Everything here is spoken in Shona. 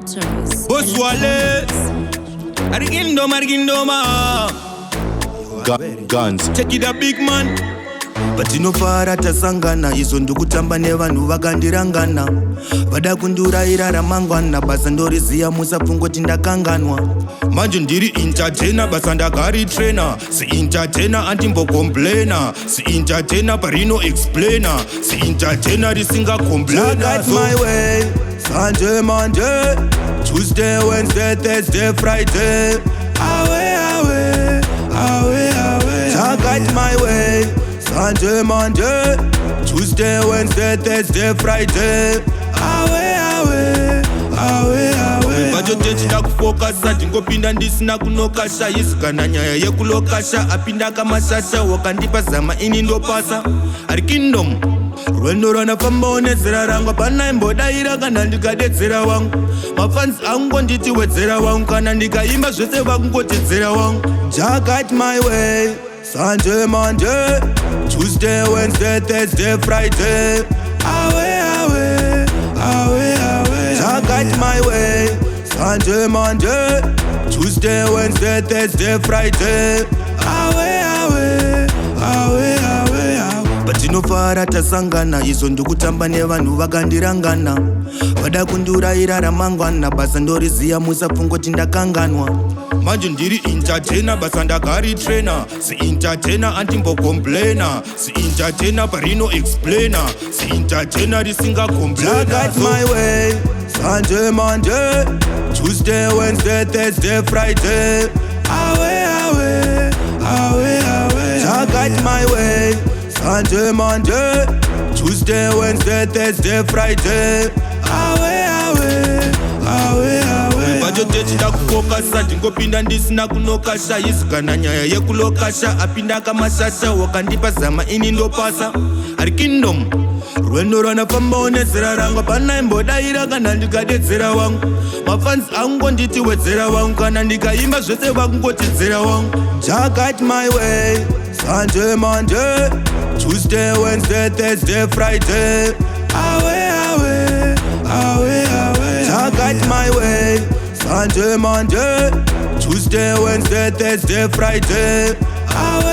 Ultras. Boswale, Argindoma. Gunz. Check it a big man. Patinofara tasangana izo ndokutamba nevanhu vakandirangana vada kundurayira ramangwana basa ndoriziya musapfungoti ndakanganwa Manje ndiri entertainer basa ndakari trainer si entertainer antimbokomplaina si entertainer parino explainer si entertainer risinga complaina Jahguide my way Sunday, Monday Tuesday, Wednesday, Thursday, Friday Away, away, away, away Jahguide my way Sunday, Monday, Tuesday, Wednesday, Thursday, Friday. Away, away, away, away. Vachotechida kufokasa ndingopinda ndisina kunokasha Yesu kana nyaya yekulokasha apinda kamashasha wakandipa zama ini ndopasa Ari kingdom rwendo rwanafamba onezera rangu apana imbodaira kana ndikadedzera wangu mafans angu nditi wedzera wangu kana ndikaimba zvese vakungotedzera wangu Jahguide my way Sunday, Monday, Tuesday, Wednesday, Thursday, Friday. Away, away, away, away. Jahguide my way. Sunday, Monday, Tuesday, Wednesday, Thursday, Friday. Away, away, away, away, away. Patinofara tasangana izo ndokutamba nevanhu vakandirangana vada kundurayira ramangwana basa ndoriziya musapfungoti ndakanganwa Manje ndiri entertainer basa ndakari trainer si entertainer antimbokomplaina si entertainer parino explainer si entertainer risinga complaina Jahguide my way Sunday, Monday, Tuesday, Wednesday, Thursday, Friday. Away, away, away, away. Jahguide my way Sunday, Monday, Tuesday, Wednesday, Thursday, Friday. Away, away, away, away. Vachotechida kufokasa ndingopinda ndisina kunokasha Yesu kana nyaya yekulokasha apinda kamashasha wakandipa zama ini ndopasa Ari kingdom rwendo rwanafamba onezera rangu apana imbodaira kana ndikadedzera wangu mafans angu nditi wedzera wangu kana ndikaimba zvese vakungotedzera wangu Jahguide my way Sunday, Monday, Tuesday, Wednesday, Thursday, Friday. Away, away, away, away. Jahguide my way Sunday, Monday, Tuesday, Wednesday, Thursday, Friday. Away,